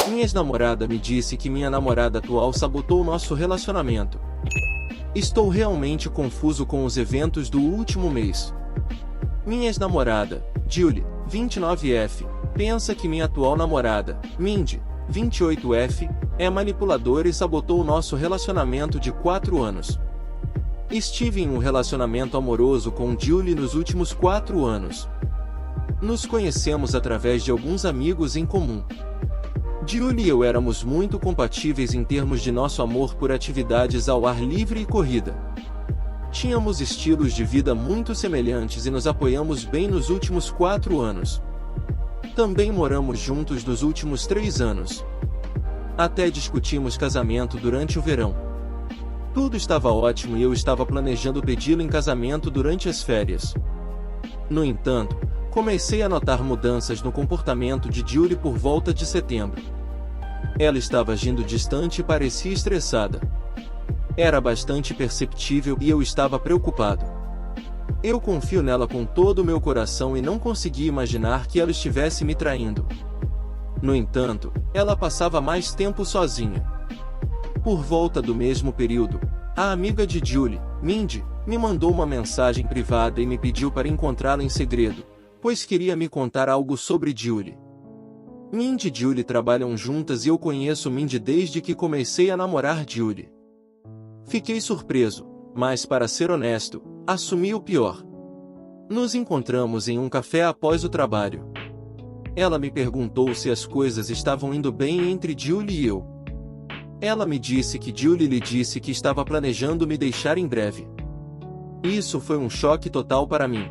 Minha ex-namorada me disse que minha namorada atual sabotou nosso relacionamento. Estou realmente confuso com os eventos do último mês. Minha ex-namorada, Julie, 29F, pensa que minha atual namorada, Mindy, 28F, é manipuladora e sabotou nosso relacionamento de 4 anos. Estive em um relacionamento amoroso com Julie nos últimos 4 anos. Nos conhecemos através de alguns amigos em comum. Julie e eu éramos muito compatíveis em termos de nosso amor por atividades ao ar livre e corrida. Tínhamos estilos de vida muito semelhantes e nos apoiamos bem nos últimos 4 anos. Também moramos juntos nos últimos 3 anos. Até discutimos casamento durante o verão. Tudo estava ótimo e eu estava planejando pedi-lo em casamento durante as férias. No entanto, comecei a notar mudanças no comportamento de Julie por volta de setembro. Ela estava agindo distante e parecia estressada. Era bastante perceptível e eu estava preocupado. Eu confio nela com todo o meu coração e não conseguia imaginar que ela estivesse me traindo. No entanto, ela passava mais tempo sozinha. Por volta do mesmo período, a amiga de Julie, Mindy, me mandou uma mensagem privada e me pediu para encontrá-la em segredo, pois queria me contar algo sobre Julie. Mindy e Julie trabalham juntas e eu conheço Mindy desde que comecei a namorar Julie. Fiquei surpreso, mas para ser honesto, assumi o pior. Nos encontramos em um café após o trabalho. Ela me perguntou se as coisas estavam indo bem entre Julie e eu. Ela me disse que Julie lhe disse que estava planejando me deixar em breve. Isso foi um choque total para mim.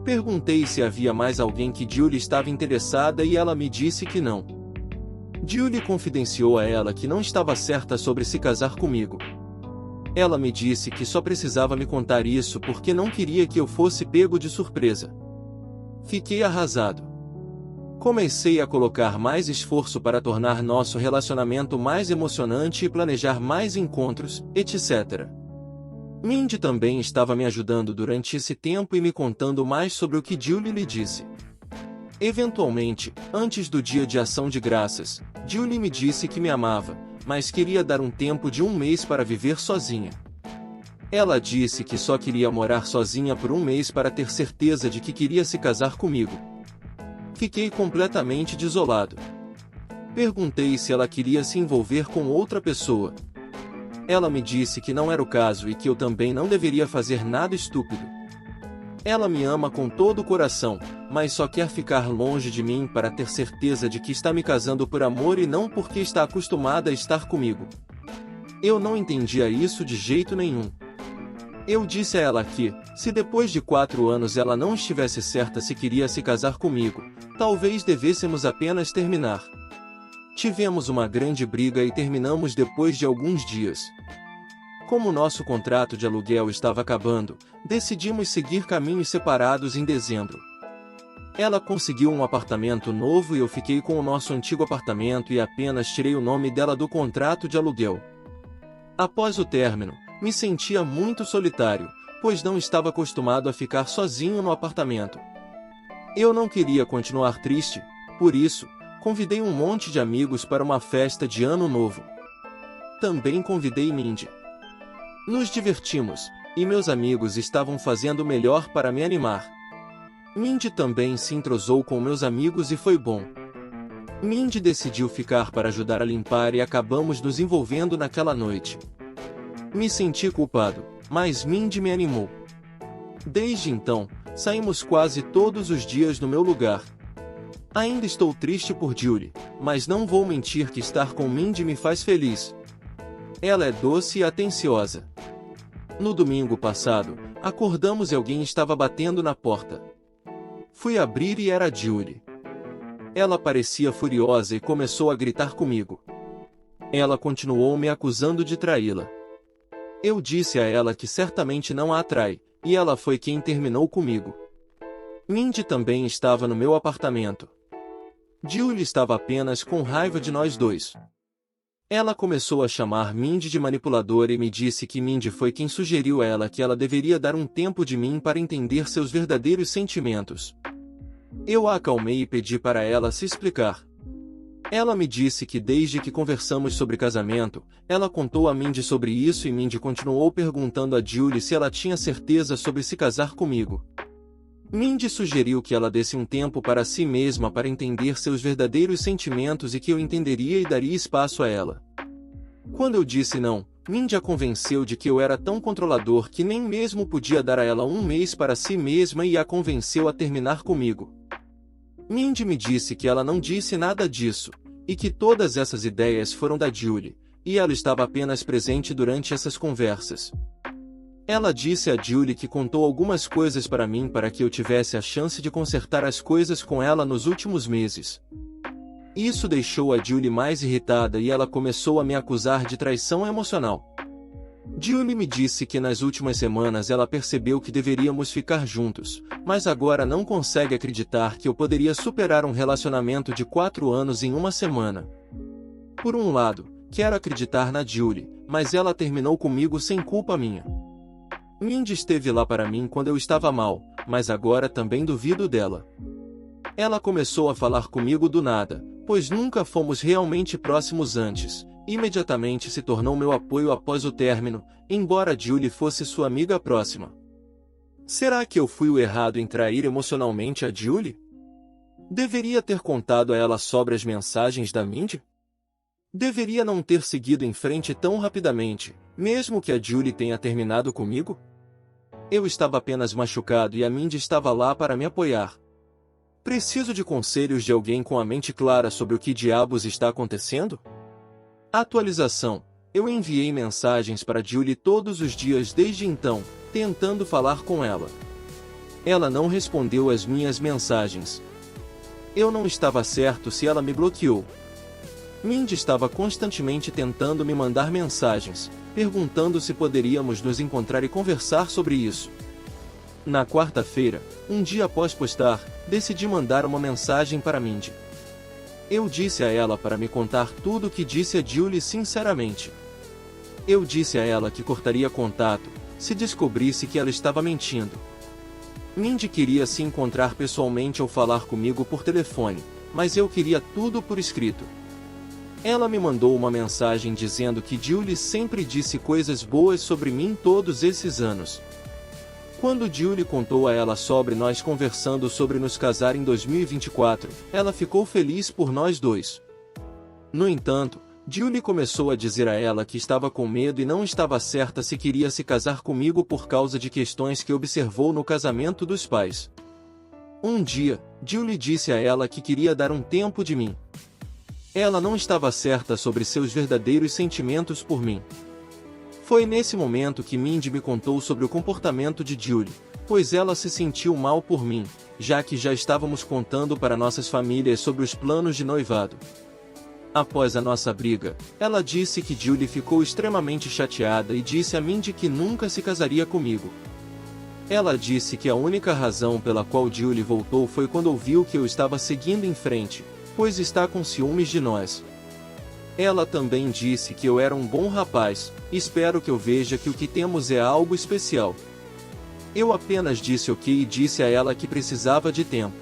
Perguntei se havia mais alguém que Julie estava interessada e ela me disse que não. Julie confidenciou a ela que não estava certa sobre se casar comigo. Ela me disse que só precisava me contar isso porque não queria que eu fosse pego de surpresa. Fiquei arrasado. Comecei a colocar mais esforço para tornar nosso relacionamento mais emocionante e planejar mais encontros, etc. Mindy também estava me ajudando durante esse tempo e me contando mais sobre o que Julie lhe disse. Eventualmente, antes do dia de ação de graças, Julie me disse que me amava, mas queria dar um tempo de 1 mês para viver sozinha. Ela disse que só queria morar sozinha por 1 mês para ter certeza de que queria se casar comigo. Fiquei completamente desolado. Perguntei se ela queria se envolver com outra pessoa. Ela me disse que não era o caso e que eu também não deveria fazer nada estúpido. Ela me ama com todo o coração, mas só quer ficar longe de mim para ter certeza de que está me casando por amor e não porque está acostumada a estar comigo. Eu não entendia isso de jeito nenhum. Eu disse a ela que, se depois de 4 anos ela não estivesse certa se queria se casar comigo, talvez devêssemos apenas terminar. Tivemos uma grande briga e terminamos depois de alguns dias. Como nosso contrato de aluguel estava acabando, decidimos seguir caminhos separados em dezembro. Ela conseguiu um apartamento novo e eu fiquei com o nosso antigo apartamento e apenas tirei o nome dela do contrato de aluguel. Após o término, me sentia muito solitário, pois não estava acostumado a ficar sozinho no apartamento. Eu não queria continuar triste, por isso, convidei um monte de amigos para uma festa de Ano Novo. Também convidei Mindy. Nos divertimos, e meus amigos estavam fazendo o melhor para me animar. Mindy também se entrosou com meus amigos e foi bom. Mindy decidiu ficar para ajudar a limpar e acabamos nos envolvendo naquela noite. Me senti culpado, mas Mindy me animou. Desde então, saímos quase todos os dias no meu lugar. Ainda estou triste por Julie, mas não vou mentir que estar com Mindy me faz feliz. Ela é doce e atenciosa. No domingo passado, acordamos e alguém estava batendo na porta. Fui abrir e era Julie. Ela parecia furiosa e começou a gritar comigo. Ela continuou me acusando de traí-la. Eu disse a ela que certamente não a atrai, e ela foi quem terminou comigo. Mindy também estava no meu apartamento. Julie estava apenas com raiva de nós dois. Ela começou a chamar Mindy de manipuladora e me disse que Mindy foi quem sugeriu a ela que ela deveria dar um tempo de mim para entender seus verdadeiros sentimentos. Eu a acalmei e pedi para ela se explicar. Ela me disse que desde que conversamos sobre casamento, ela contou a Mindy sobre isso e Mindy continuou perguntando a Julie se ela tinha certeza sobre se casar comigo. Mindy sugeriu que ela desse um tempo para si mesma para entender seus verdadeiros sentimentos e que eu entenderia e daria espaço a ela. Quando eu disse não, Mindy a convenceu de que eu era tão controlador que nem mesmo podia dar a ela um mês para si mesma e a convenceu a terminar comigo. Mindy me disse que ela não disse nada disso, e que todas essas ideias foram da Julie, e ela estava apenas presente durante essas conversas. Ela disse a Julie que contou algumas coisas para mim para que eu tivesse a chance de consertar as coisas com ela nos últimos meses. Isso deixou a Julie mais irritada e ela começou a me acusar de traição emocional. Julie me disse que nas últimas semanas ela percebeu que deveríamos ficar juntos, mas agora não consegue acreditar que eu poderia superar um relacionamento de 4 anos em uma semana. Por um lado, quero acreditar na Julie, mas ela terminou comigo sem culpa minha. Mindy esteve lá para mim quando eu estava mal, mas agora também duvido dela. Ela começou a falar comigo do nada, pois nunca fomos realmente próximos antes. Imediatamente se tornou meu apoio após o término, embora Julie fosse sua amiga próxima. Será que eu fui o errado em trair emocionalmente a Julie? Deveria ter contado a ela sobre as mensagens da Mindy? Deveria não ter seguido em frente tão rapidamente, mesmo que a Julie tenha terminado comigo? Eu estava apenas machucado e a Mindy estava lá para me apoiar. Preciso de conselhos de alguém com a mente clara sobre o que diabos está acontecendo? Atualização. Eu enviei mensagens para Julie todos os dias desde então, tentando falar com ela. Ela não respondeu às minhas mensagens. Eu não estava certo se ela me bloqueou. Mindy estava constantemente tentando me mandar mensagens, perguntando se poderíamos nos encontrar e conversar sobre isso. Na quarta-feira, um dia após postar, decidi mandar uma mensagem para Mindy. Eu disse a ela para me contar tudo o que disse a Julie sinceramente. Eu disse a ela que cortaria contato, se descobrisse que ela estava mentindo. Mindy queria se encontrar pessoalmente ou falar comigo por telefone, mas eu queria tudo por escrito. Ela me mandou uma mensagem dizendo que Julie sempre disse coisas boas sobre mim todos esses anos. Quando Julie contou a ela sobre nós conversando sobre nos casar em 2024, ela ficou feliz por nós dois. No entanto, Julie começou a dizer a ela que estava com medo e não estava certa se queria se casar comigo por causa de questões que observou no casamento dos pais. Um dia, Julie disse a ela que queria dar um tempo de mim. Ela não estava certa sobre seus verdadeiros sentimentos por mim. Foi nesse momento que Mindy me contou sobre o comportamento de Julie, pois ela se sentiu mal por mim, já que já estávamos contando para nossas famílias sobre os planos de noivado. Após a nossa briga, ela disse que Julie ficou extremamente chateada e disse a Mindy que nunca se casaria comigo. Ela disse que a única razão pela qual Julie voltou foi quando ouviu que eu estava seguindo em frente, pois está com ciúmes de nós. Ela também disse que eu era um bom rapaz, espero que eu veja que o que temos é algo especial. Eu apenas disse ok e disse a ela que precisava de tempo.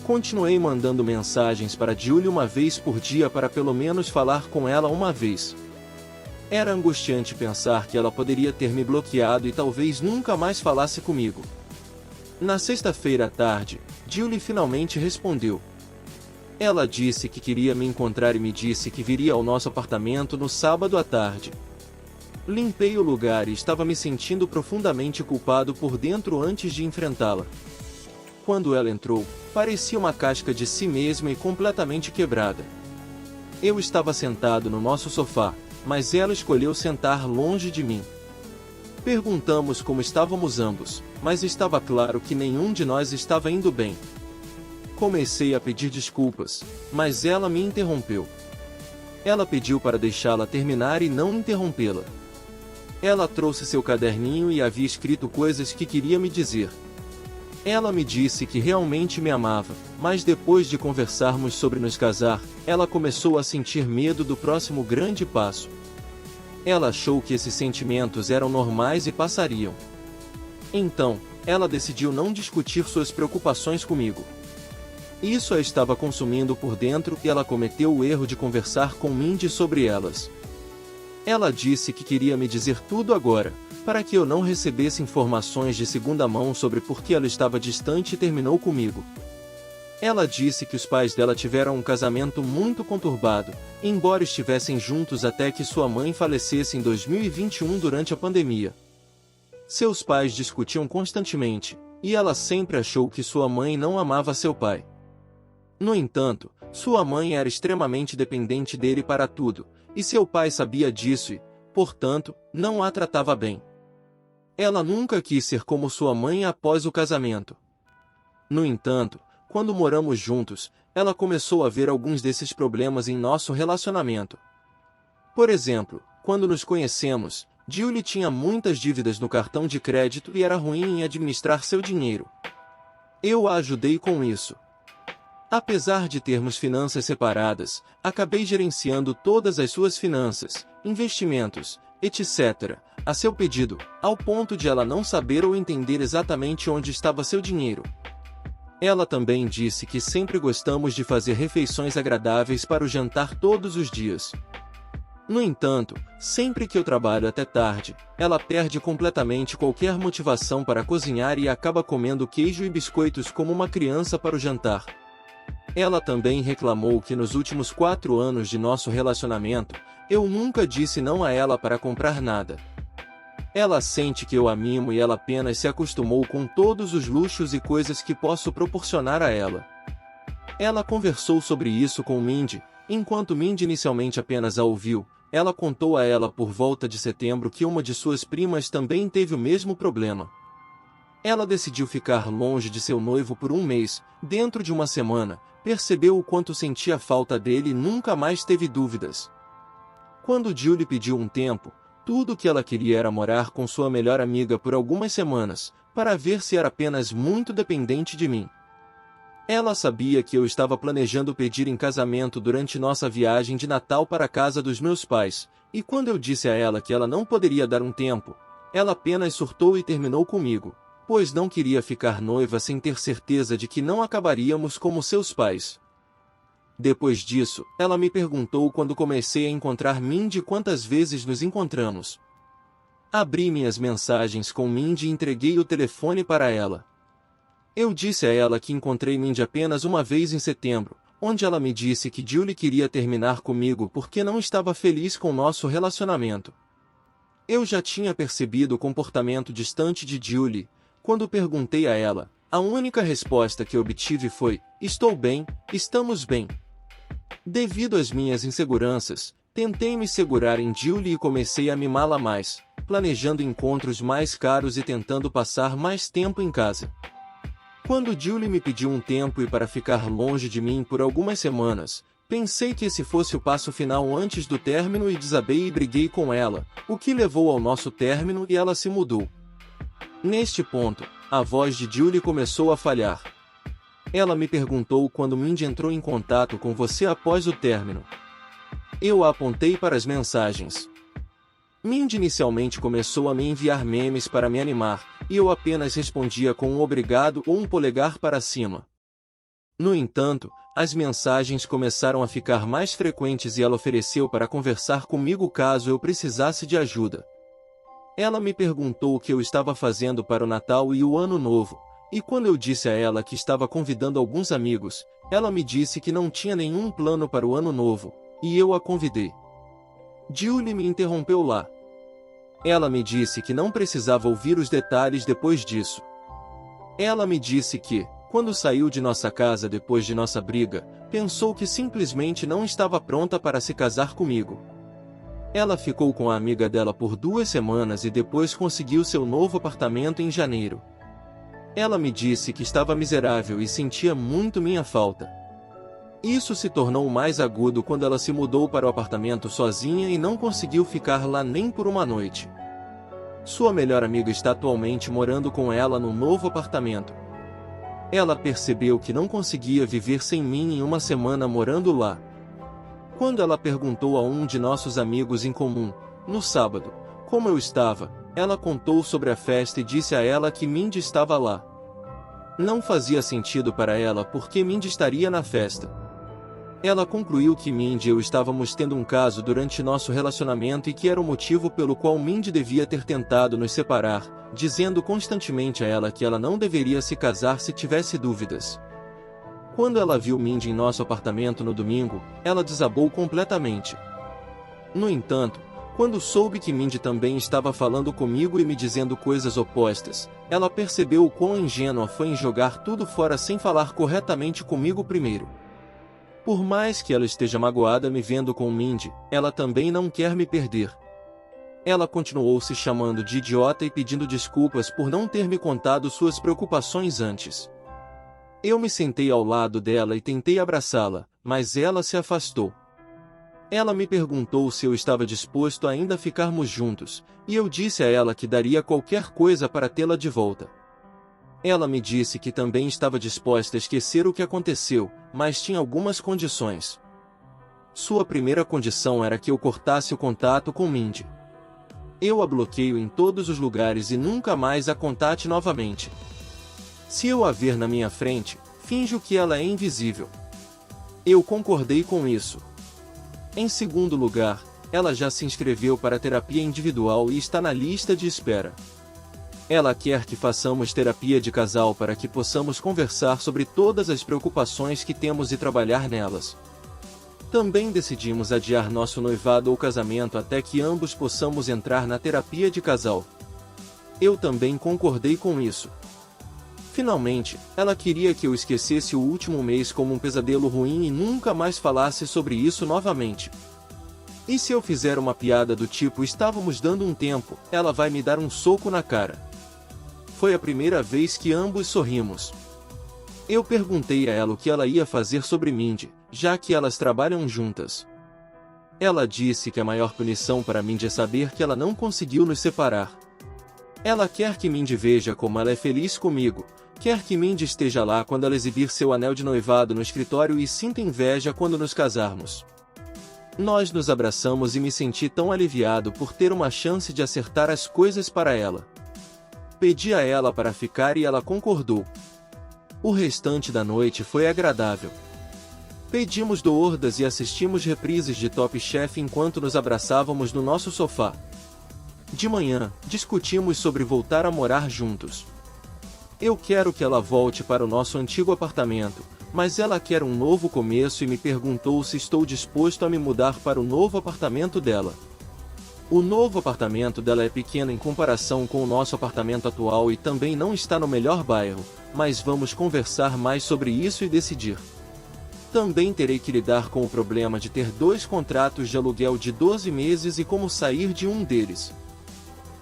Continuei mandando mensagens para Julie uma vez por dia para pelo menos falar com ela uma vez. Era angustiante pensar que ela poderia ter me bloqueado e talvez nunca mais falasse comigo. Na sexta-feira à tarde, Julie finalmente respondeu. Ela disse que queria me encontrar e me disse que viria ao nosso apartamento no sábado à tarde. Limpei o lugar e estava me sentindo profundamente culpado por dentro antes de enfrentá-la. Quando ela entrou, parecia uma casca de si mesma e completamente quebrada. Eu estava sentado no nosso sofá, mas ela escolheu sentar longe de mim. Perguntamos como estávamos ambos, mas estava claro que nenhum de nós estava indo bem. Comecei a pedir desculpas, mas ela me interrompeu. Ela pediu para deixá-la terminar e não interrompê-la. Ela trouxe seu caderninho e havia escrito coisas que queria me dizer. Ela me disse que realmente me amava, mas depois de conversarmos sobre nos casar, ela começou a sentir medo do próximo grande passo. Ela achou que esses sentimentos eram normais e passariam. Então, ela decidiu não discutir suas preocupações comigo. Isso a estava consumindo por dentro e ela cometeu o erro de conversar com Mindy sobre elas. Ela disse que queria me dizer tudo agora, para que eu não recebesse informações de segunda mão sobre por que ela estava distante e terminou comigo. Ela disse que os pais dela tiveram um casamento muito conturbado, embora estivessem juntos até que sua mãe falecesse em 2021 durante a pandemia. Seus pais discutiam constantemente, e ela sempre achou que sua mãe não amava seu pai. No entanto, sua mãe era extremamente dependente dele para tudo, e seu pai sabia disso e, portanto, não a tratava bem. Ela nunca quis ser como sua mãe após o casamento. No entanto, quando moramos juntos, ela começou a ver alguns desses problemas em nosso relacionamento. Por exemplo, quando nos conhecemos, Julie tinha muitas dívidas no cartão de crédito e era ruim em administrar seu dinheiro. Eu a ajudei com isso. Apesar de termos finanças separadas, acabei gerenciando todas as suas finanças, investimentos, etc., a seu pedido, ao ponto de ela não saber ou entender exatamente onde estava seu dinheiro. Ela também disse que sempre gostamos de fazer refeições agradáveis para o jantar todos os dias. No entanto, sempre que eu trabalho até tarde, ela perde completamente qualquer motivação para cozinhar e acaba comendo queijo e biscoitos como uma criança para o jantar. Ela também reclamou que nos últimos 4 anos de nosso relacionamento, eu nunca disse não a ela para comprar nada. Ela sente que eu a mimo e ela apenas se acostumou com todos os luxos e coisas que posso proporcionar a ela. Ela conversou sobre isso com Mindy, enquanto Mindy inicialmente apenas a ouviu. Ela contou a ela por volta de setembro que uma de suas primas também teve o mesmo problema. Ela decidiu ficar longe de seu noivo por 1 mês, dentro de uma semana, percebeu o quanto sentia falta dele e nunca mais teve dúvidas. Quando Julie pediu um tempo, tudo o que ela queria era morar com sua melhor amiga por algumas semanas, para ver se era apenas muito dependente de mim. Ela sabia que eu estava planejando pedir em casamento durante nossa viagem de Natal para a casa dos meus pais, e quando eu disse a ela que ela não poderia dar um tempo, ela apenas surtou e terminou comigo, pois não queria ficar noiva sem ter certeza de que não acabaríamos como seus pais. Depois disso, ela me perguntou quando comecei a encontrar Mindy quantas vezes nos encontramos. Abri minhas mensagens com Mindy e entreguei o telefone para ela. Eu disse a ela que encontrei Mindy apenas uma vez em setembro, onde ela me disse que Julie queria terminar comigo porque não estava feliz com nosso relacionamento. Eu já tinha percebido o comportamento distante de Julie. Quando perguntei a ela, a única resposta que obtive foi: estou bem, estamos bem. Devido às minhas inseguranças, tentei me segurar em Julie e comecei a mimá-la mais, planejando encontros mais caros e tentando passar mais tempo em casa. Quando Julie me pediu um tempo e para ficar longe de mim por algumas semanas, pensei que esse fosse o passo final antes do término e desabei e briguei com ela, o que levou ao nosso término e ela se mudou. Neste ponto, a voz de Julie começou a falhar. Ela me perguntou quando Mindy entrou em contato com você após o término. Eu a apontei para as mensagens. Mindy inicialmente começou a me enviar memes para me animar, e eu apenas respondia com um obrigado ou um polegar para cima. No entanto, as mensagens começaram a ficar mais frequentes e ela ofereceu para conversar comigo caso eu precisasse de ajuda. Ela me perguntou o que eu estava fazendo para o Natal e o Ano Novo, e quando eu disse a ela que estava convidando alguns amigos, ela me disse que não tinha nenhum plano para o Ano Novo, e eu a convidei. Julie me interrompeu lá. Ela me disse que não precisava ouvir os detalhes depois disso. Ela me disse que, quando saiu de nossa casa depois de nossa briga, pensou que simplesmente não estava pronta para se casar comigo. Ela ficou com a amiga dela por 2 semanas e depois conseguiu seu novo apartamento em janeiro. Ela me disse que estava miserável e sentia muito minha falta. Isso se tornou mais agudo quando ela se mudou para o apartamento sozinha e não conseguiu ficar lá nem por uma noite. Sua melhor amiga está atualmente morando com ela no novo apartamento. Ela percebeu que não conseguia viver sem mim em uma semana morando lá. Quando ela perguntou a um de nossos amigos em comum, no sábado, como eu estava, ela contou sobre a festa e disse a ela que Mindy estava lá. Não fazia sentido para ela porque Mindy estaria na festa. Ela concluiu que Mindy e eu estávamos tendo um caso durante nosso relacionamento e que era o motivo pelo qual Mindy devia ter tentado nos separar, dizendo constantemente a ela que ela não deveria se casar se tivesse dúvidas. Quando ela viu Mindy em nosso apartamento no domingo, ela desabou completamente. No entanto, quando soube que Mindy também estava falando comigo e me dizendo coisas opostas, ela percebeu o quão ingênua foi em jogar tudo fora sem falar corretamente comigo primeiro. Por mais que ela esteja magoada me vendo com Mindy, ela também não quer me perder. Ela continuou se chamando de idiota e pedindo desculpas por não ter me contado suas preocupações antes. Eu me sentei ao lado dela e tentei abraçá-la, mas ela se afastou. Ela me perguntou se eu estava disposto a ainda ficarmos juntos, e eu disse a ela que daria qualquer coisa para tê-la de volta. Ela me disse que também estava disposta a esquecer o que aconteceu, mas tinha algumas condições. Sua primeira condição era que eu cortasse o contato com Mindy. Eu a bloqueio em todos os lugares e nunca mais a contate novamente. Se eu a ver na minha frente, finjo que ela é invisível. Eu concordei com isso. Em segundo lugar, ela já se inscreveu para terapia individual e está na lista de espera. Ela quer que façamos terapia de casal para que possamos conversar sobre todas as preocupações que temos e trabalhar nelas. Também decidimos adiar nosso noivado ou casamento até que ambos possamos entrar na terapia de casal. Eu também concordei com isso. Finalmente, ela queria que eu esquecesse o último mês como um pesadelo ruim e nunca mais falasse sobre isso novamente. E se eu fizer uma piada do tipo "estávamos dando um tempo", ela vai me dar um soco na cara. Foi a primeira vez que ambos sorrimos. Eu perguntei a ela o que ela ia fazer sobre Mindy, já que elas trabalham juntas. Ela disse que a maior punição para Mindy é saber que ela não conseguiu nos separar. Ela quer que Mindy veja como ela é feliz comigo, quer que Mindy esteja lá quando ela exibir seu anel de noivado no escritório e sinta inveja quando nos casarmos. Nós nos abraçamos e me senti tão aliviado por ter uma chance de acertar as coisas para ela. Pedi a ela para ficar e ela concordou. O restante da noite foi agradável. Pedimos doordas e assistimos reprises de Top Chef enquanto nos abraçávamos no nosso sofá. De manhã, discutimos sobre voltar a morar juntos. Eu quero que ela volte para o nosso antigo apartamento, mas ela quer um novo começo e me perguntou se estou disposto a me mudar para o novo apartamento dela. O novo apartamento dela é pequeno em comparação com o nosso apartamento atual e também não está no melhor bairro, mas vamos conversar mais sobre isso e decidir. Também terei que lidar com o problema de ter 2 contratos de aluguel de 12 meses e como sair de um deles.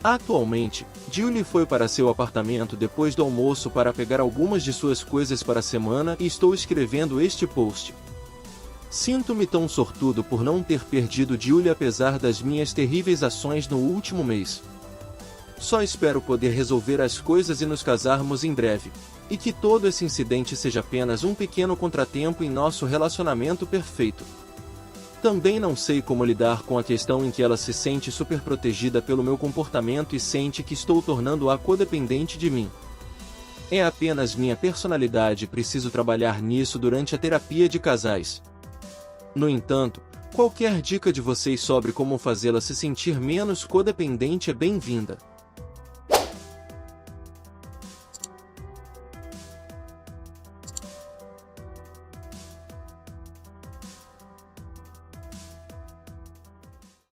Atualmente, Julie foi para seu apartamento depois do almoço para pegar algumas de suas coisas para a semana e estou escrevendo este post. Sinto-me tão sortudo por não ter perdido Julie apesar das minhas terríveis ações no último mês. Só espero poder resolver as coisas e nos casarmos em breve, e que todo esse incidente seja apenas um pequeno contratempo em nosso relacionamento perfeito. Também não sei como lidar com a questão em que ela se sente superprotegida pelo meu comportamento e sente que estou tornando-a codependente de mim. É apenas minha personalidade e preciso trabalhar nisso durante a terapia de casais. No entanto, qualquer dica de vocês sobre como fazê-la se sentir menos codependente é bem-vinda.